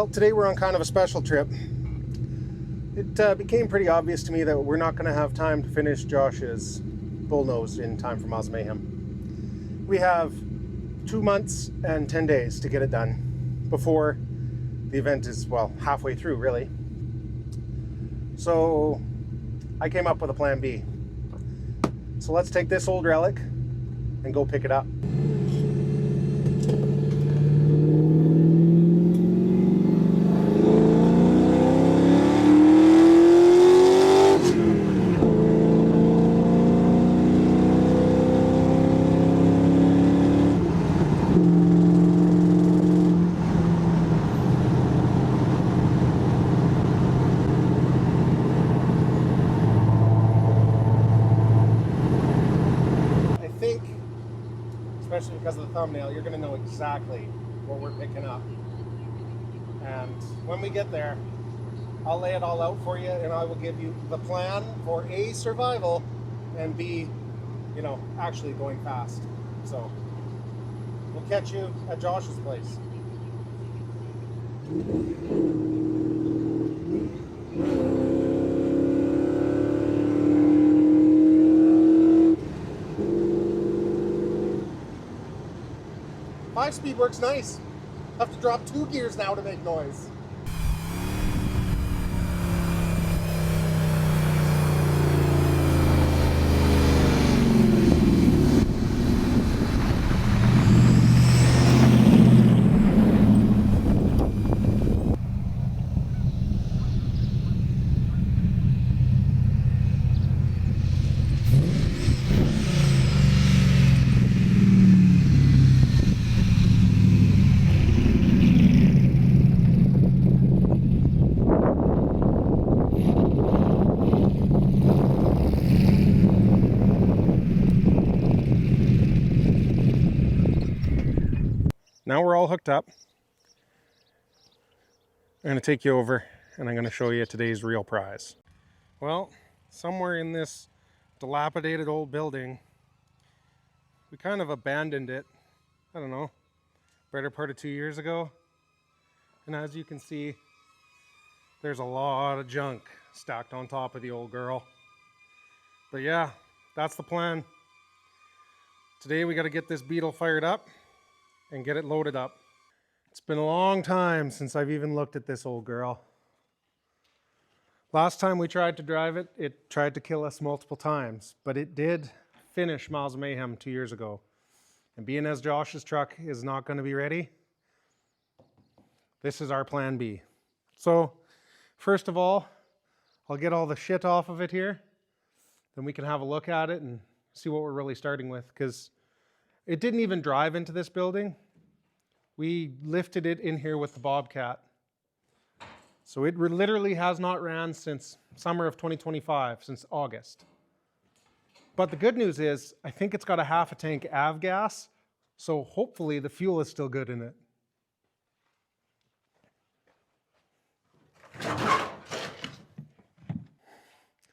Well, today we're on kind of a special trip. It became pretty obvious to me that we're not going to have time to finish Josh's bullnose in time for Miles of Mayhem. We have 2 months and 10 days to get it done before the event is, well, halfway through, really. So I came up with a plan B. So let's take this old relic and go pick it up. Especially because of the thumbnail, you're going to know exactly what we're picking up. And when we get there, I'll lay it all out for you, and I will give you the plan for A, survival, and B, you know, actually going fast. So we'll catch you at Josh's place. Five-speed works nice. Have to drop 2 gears now to make noise. Now we're all hooked up. I'm going to take you over and I'm going to show you today's real prize. Well, somewhere in this dilapidated old building, we kind of abandoned it, I don't know, better part of 2 years ago. And as you can see, there's a lot of junk stacked on top of the old girl. But yeah, that's the plan. Today we got to get this Beetle fired up and get it loaded up. It's been a long time since I've even looked at this old girl. Last time we tried to drive it, it tried to kill us multiple times, but it did finish Miles of Mayhem 2 years ago. And being as Josh's truck is not going to be ready, this is our plan B. So first of all, I'll get all the shit off of it here, then we can have a look at it and see what we're really starting with, because it didn't even drive into this building. We lifted it in here with the Bobcat. So it literally has not ran since summer of 2025, since August. But the good news is, I think it's got a half a tank avgas, so hopefully the fuel is still good in it.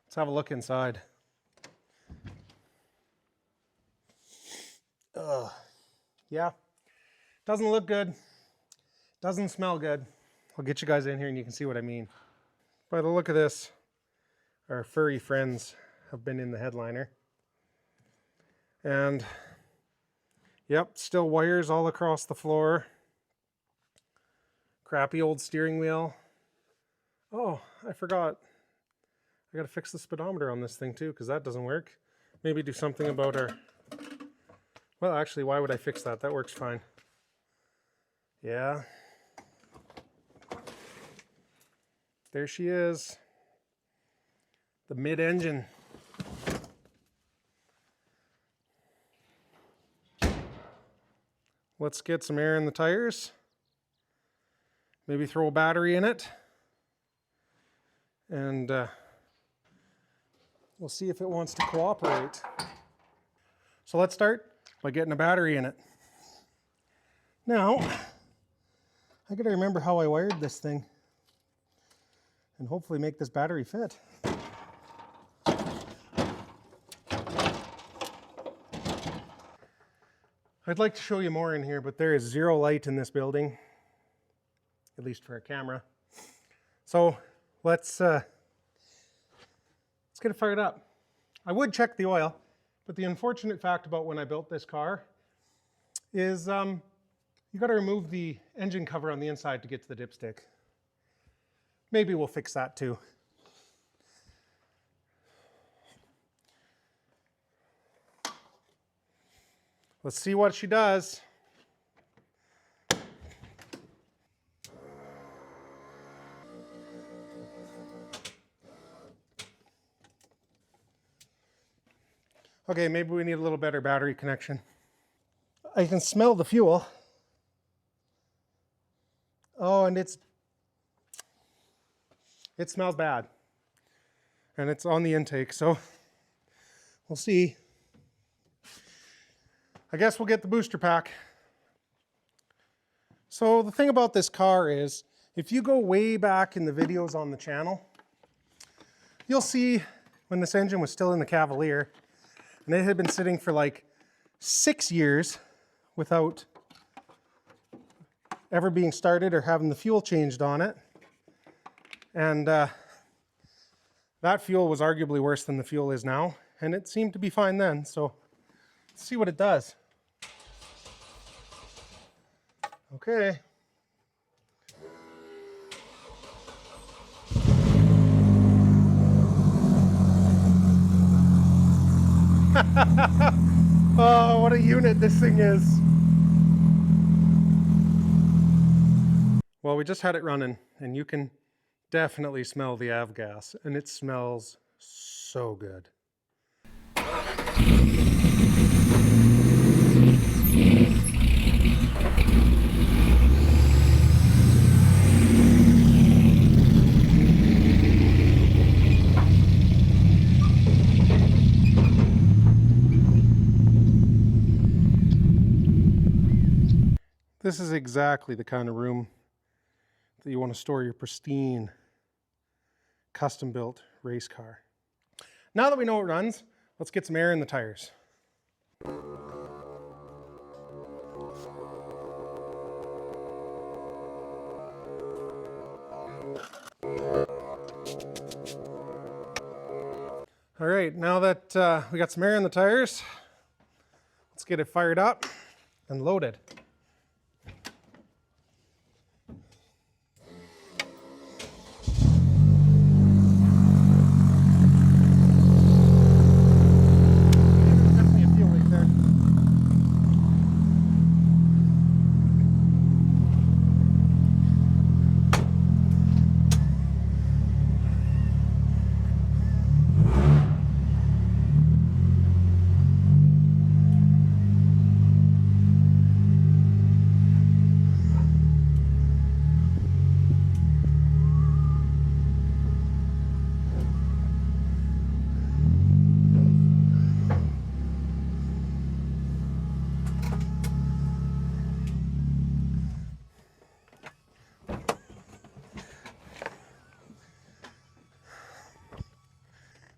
Let's have a look inside. Yeah, doesn't look good, doesn't smell good. I'll get you guys in here and you can see what I mean. By the look of this, our furry friends have been in the headliner. And yep, still wires all across the floor. Crappy old steering wheel. Oh, I forgot. I gotta fix the speedometer on this thing too, because that doesn't work. Maybe do something about our... Well, actually, why would I fix that? That works fine. Yeah. There she is. The mid-engine. Let's get some air in the tires. Maybe throw a battery in it. And we'll see if it wants to cooperate. So let's start by getting a battery in it. Now, I gotta remember how I wired this thing and hopefully make this battery fit. I'd like to show you more in here, but there is zero light in this building. at least for a camera. So let's get it fired up. I would check the oil, but the unfortunate fact about when I built this car is you got to remove the engine cover on the inside to get to the dipstick. Maybe we'll fix that too. Let's see what she does. Okay, maybe we need a little better battery connection. I can smell the fuel. Oh, and it smells bad. And it's on the intake, so we'll see. I guess we'll get the booster pack. So the thing about this car is, if you go way back in the videos on the channel, you'll see when this engine was still in the Cavalier, and it had been sitting for like 6 years without ever being started or having the fuel changed on it. And that fuel was arguably worse than the fuel is now, and it seemed to be fine then. So let's see what it does. Okay. Oh, what a unit this thing is. Well, we just had it running, and you can definitely smell the avgas, and it smells so good. This is exactly the kind of room that you want to store your pristine, custom-built race car. Now that we know it runs, let's get some air in the tires. All right, now that we got some air in the tires, let's get it fired up and loaded.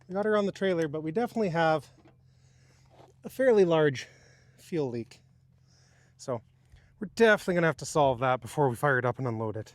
We got her on the trailer, but we definitely have a fairly large fuel leak. So we're definitely going to have to solve that before we fire it up and unload it.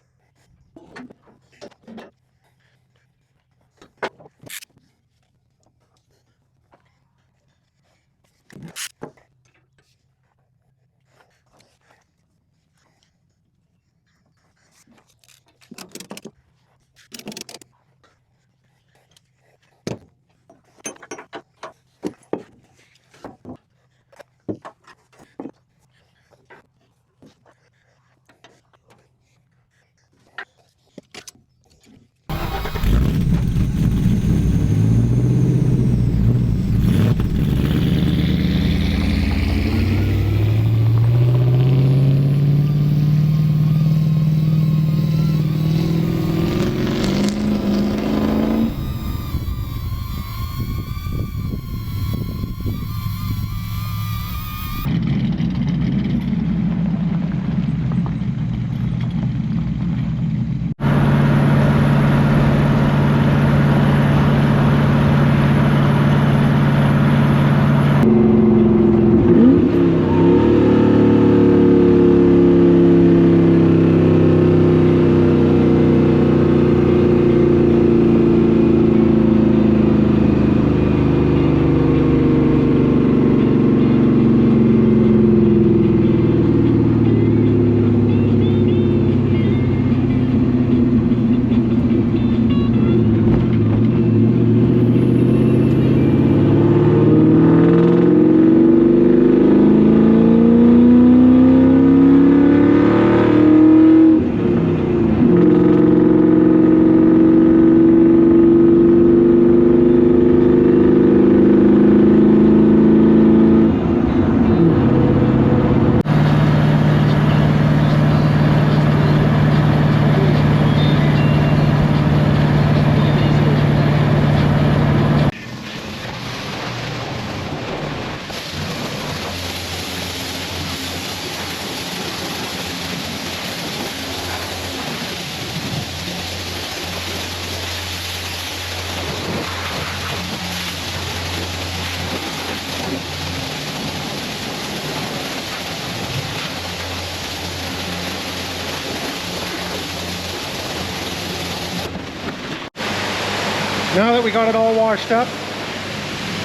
Now that we got it all washed up,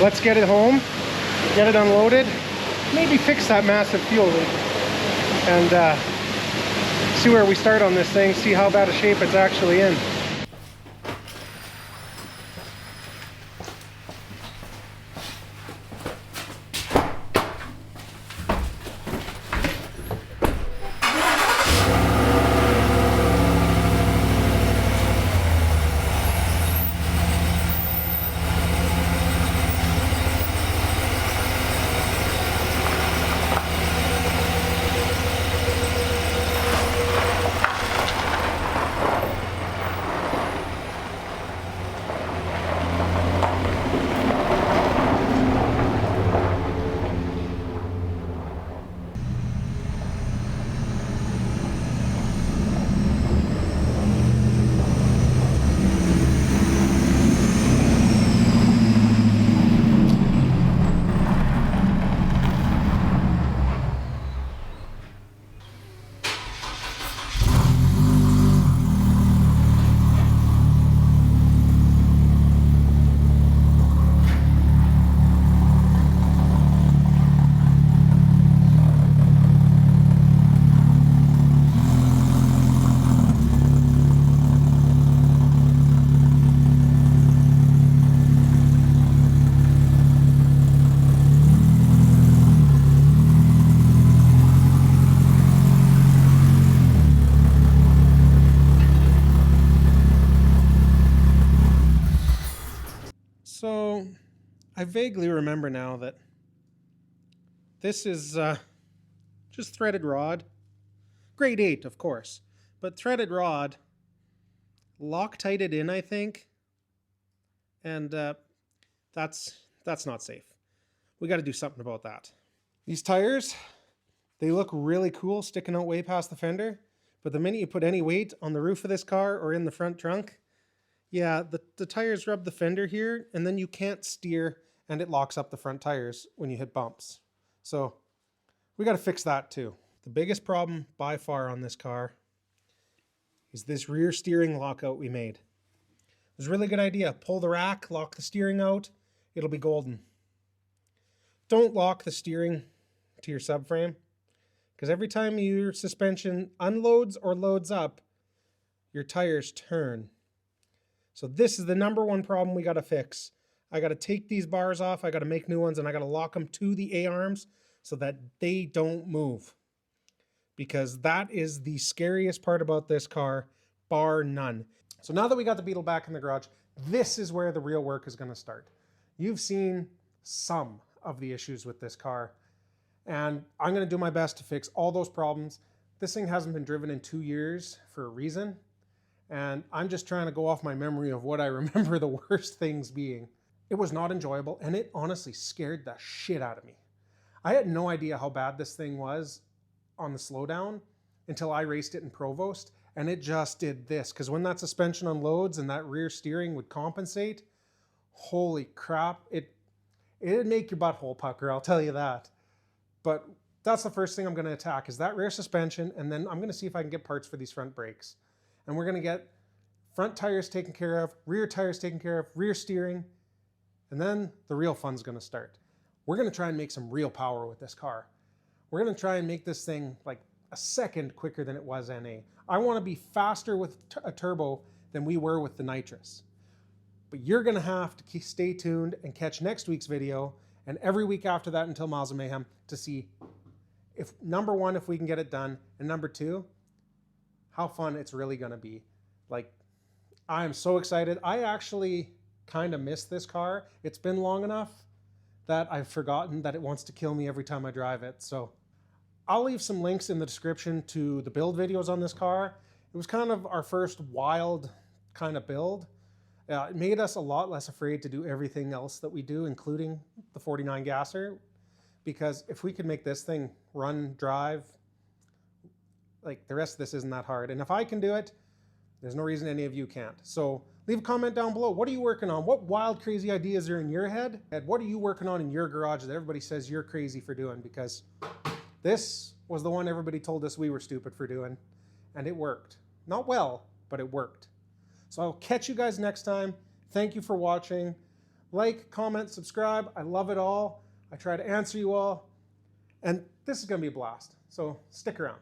let's get it home, get it unloaded, maybe fix that massive fuel leak, and see where we start on this thing, see how bad a shape it's actually in. So, I vaguely remember now that this is just threaded rod. Grade 8, of course. But threaded rod, Loctited in, I think. And that's not safe. We got to do something about that. These tires, they look really cool sticking out way past the fender. But the minute you put any weight on the roof of this car or in the front trunk, yeah, the tires rub the fender here, and then you can't steer, and it locks up the front tires when you hit bumps. So we got to fix that too. The biggest problem by far on this car is this rear steering lockout we made. It was a really good idea. Pull the rack, lock the steering out, it'll be golden. Don't lock the steering to your subframe, because every time your suspension unloads or loads up, your tires turn. So this is the number one problem we got to fix. I got to take these bars off, I got to make new ones, and I got to lock them to the A-arms so that they don't move. Because that is the scariest part about this car, bar none. So now that we got the Beetle back in the garage, this is where the real work is going to start. You've seen some of the issues with this car, and I'm going to do my best to fix all those problems. This thing hasn't been driven in 2 years for a reason. And I'm just trying to go off my memory of what I remember the worst things being. It was not enjoyable, and it honestly scared the shit out of me. I had no idea how bad this thing was on the slowdown until I raced it in Provost, and it just did this. Because when that suspension unloads and that rear steering would compensate, holy crap, it'd make your butthole pucker, I'll tell you that. But that's the first thing I'm going to attack, is that rear suspension, and then I'm going to see if I can get parts for these front brakes. And we're going to get front tires taken care of, rear tires taken care of, rear steering, and then the real fun's going to start. We're going to try and make some real power with this car. We're going to try and make this thing like a second quicker than it was NA. I want to be faster with a turbo than we were with the nitrous. But you're going to have to stay tuned and catch next week's video, and every week after that until Miles of Mayhem, to see if, number one, if we can get it done, and number two, how fun it's really going to be. Like, I'm so excited. I actually kind of miss this car. It's been long enough that I've forgotten that it wants to kill me every time I drive it. So I'll leave some links in the description to the build videos on this car. It was kind of our first wild kind of build. It made us a lot less afraid to do everything else that we do, including the 49 gasser. Because if we could make this thing run, drive, like, the rest of this isn't that hard. And if I can do it, there's no reason any of you can't. So leave a comment down below. What are you working on? What wild, crazy ideas are in your head? And what are you working on in your garage that everybody says you're crazy for doing? Because this was the one everybody told us we were stupid for doing. And it worked. Not well, but it worked. So I'll catch you guys next time. Thank you for watching. Like, comment, subscribe. I love it all. I try to answer you all. And this is going to be a blast. So stick around.